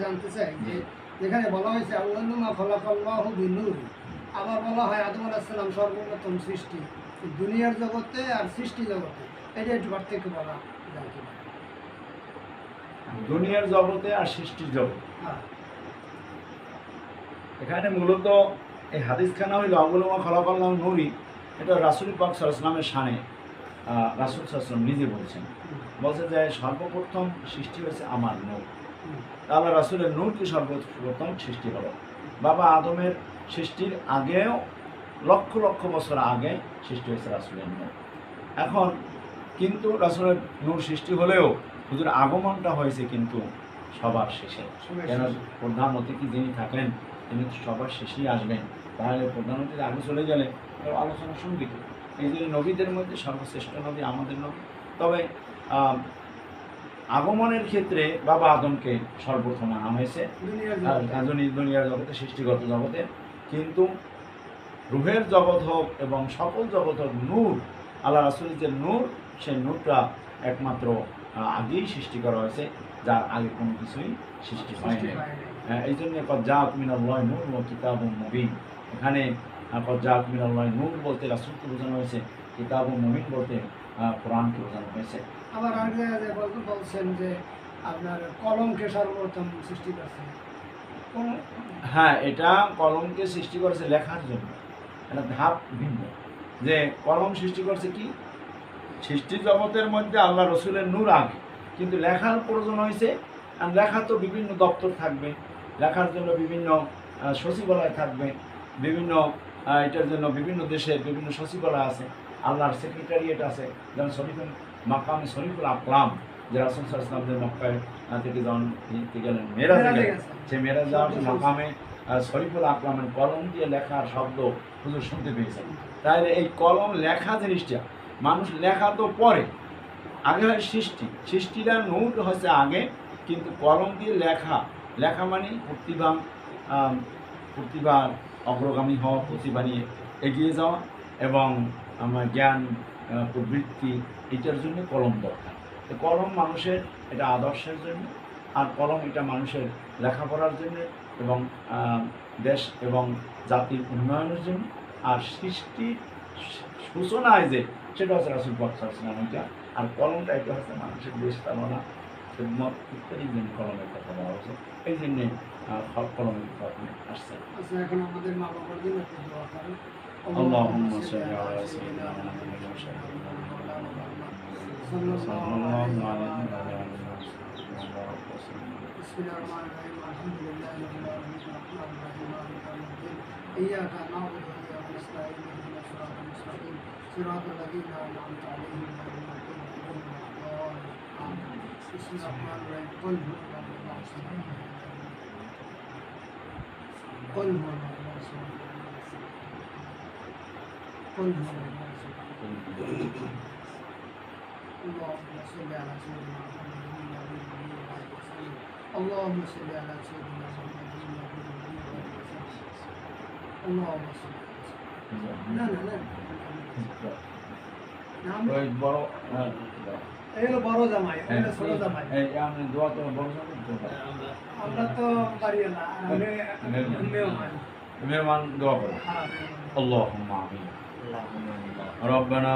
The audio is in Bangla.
জানতে চাই যে যেখানে বলা হয়েছে আউয়ালুমা খালাকাল্লাহু বিনূর, আবার বলা হয় আদম আলাইহিস সালাম সর্বপ্রথম সৃষ্টি, দুনিয়ার জগতে আর সৃষ্টি জগতে, এটা একটু পার্থক্য বলা যায় কিনা? দুনিয়ার জগতে আর সৃষ্টির জগৎ, হ্যাঁ, এখানে মূলত এই হাদিসখানা হইল আউয়ালুমা খালাকাল্লাহু নূরি, এটা রাসূল পাক সাল্লাল্লাহু আলাইহি ওয়াসাল্লামের শানে রাসূল সাল্লাল্লাহু আলাইহি ওয়াসাল্লাম নিজে বলছেন, বলছে যে সর্বপ্রথম সৃষ্টি হয়েছে আমার নূর। আল্লাহ রাসূলের নূরকে সর্বপ্রথম সৃষ্টি হলো। বাবা আদমের সৃষ্টির আগেও লক্ষ লক্ষ বছর আগে সৃষ্টি হয়েছে রাসূলের নূর। এখন কিন্তু রাসূলের নূর সৃষ্টি হলেও হুজুর আগমনটা হয়েছে কিন্তু সবার শেষে। কেন প্রধান অতিথি যিনি থাকেন তিনি সবার শেষেই আসবেন, তাহলে প্রধান অতিথি আগে চলে গেলে আলোচনা শুনবে কি? এই জন্য নবীদের মধ্যে সর্বশ্রেষ্ঠ নবী আমাদের নবী। তবে আগমনের ক্ষেত্রে বাবা আদমকে সর্বপ্রথম আনা হয়েছে দুনিয়ার জগতে, সৃষ্টিগত জগতে। কিন্তু রুহের জগৎ হোক এবং সকল জগৎ হোক, নূর আল্লাহ রাসূলের যে নূর, সেই নূরটা একমাত্র আগেই সৃষ্টি করা হয়েছে, যার আগে কোনো কিছুই সৃষ্টি হয়নি। এই জন্য কদ জাআক মিনাল্লাহি নূর ওয়া কিতাবুম মুবিন, এখানে কদ জাআক মিনাল্লাহি নূর বলতে রাসূলকে বোঝানো হয়েছে, কিতাবুম মুবিন বলতে কোরআনকে বোঝানো হয়েছে। আবার আগে বলছেন যে আপনার কলমকে সর্বপ্রথম সৃষ্টি করছেন। হ্যাঁ, এটা কলমকে সৃষ্টি করেছে লেখার জন্য, এটা ধাপ ভিন্ন। যে কলম সৃষ্টি করছে কি, সৃষ্টি জগতের মধ্যে আল্লাহ রসুলের নূর আগে, কিন্তু লেখার প্রয়োজন হয়েছে। আর লেখা তো বিভিন্ন দপ্তর থাকবে, লেখার জন্য বিভিন্ন সচিবালয় থাকবে, বিভিন্ন এটার জন্য বিভিন্ন দেশের বিভিন্ন সচিবালয় আছে, আল্লাহর সেক্রেটারিয়েট আছে। যেমন শরীফুল মাকামে শরীফুল আকলাম, যে রাসূল সাল্লাল্লাহু আলাইহি ওয়াসাল্লাম মক্কায় থেকে যখন গেলেন মেরাজে গেলেন, সে মেরাজ যাওয়ার মাকামে শরীফুল আকলামের কলম দিয়ে লেখার শব্দ হুজুর শুনতে পেয়েছেন। তাহলে এই কলম লেখা জিনিসটা, মানুষ লেখা তো পরে, আগে হয় সৃষ্টিটা নূর হচ্ছে আগে, কিন্তু কলম দিয়ে লেখা মানে প্রতিভার অগ্রগামী হওয়া, প্রতিভা নিয়ে এগিয়ে যাওয়া এবং আমার জ্ঞান প্রবৃত্তি, এটার জন্য কলম দরকার। তো কলম মানুষের এটা আদর্শের জন্য, আর কলম এটা মানুষের লেখাপড়ার জন্য এবং দেশ এবং জাতির উন্নয়নের জন্য। আর সৃষ্টির সূচনায় যে সেটা হচ্ছে রাসূল পাক সাল্লাল্লাহু আলাইহি ওয়াসাল্লাম, এটা। আর কলমটা এটা হচ্ছে মানুষের দেশ চালনা, খেদমত ইত্যাদির জন্য কলমের কথা বলা হচ্ছে। এই জন্যে কলমের কথা আসছে। আচ্ছা, এখন আমাদের মা বাবার জন্য একটু দোয়া করেন। আল্লাহুম্মা সাল্লি আলা সাইয়্যিদিনা মুহাম্মাদিন ওয়া সাল্লাল্লাহু আলাইহি ওয়া সাল্লাম। بسم الله الرحمن الرحيم الحمد لله رب العالمين الرحمن الرحيم مالك يوم الدين إياك نعبد وإياك نستعين اهدنا الصراط المستقيم صراط الذين أنعمت عليهم غير المغضوب عليهم ولا الضالين آمين. بسم الله الرحمن الرحيم قل هو الله أحد قل هو الله أحد قل هو الله أحد اللهم صل على سيدنا محمد اللهم صل على سيدنا محمد اللهم صل لا لا لا نعم ওই বড় এগুলো বড় জামাই, এগুলো ছোট জামাই। এই আমি দোয়া তো বড় জামাই তো, আমরা তো পারি না, আমি মেহমান দোয়া করো। হ্যাঁ আল্লাহুম্মা আমিন। রব্বানা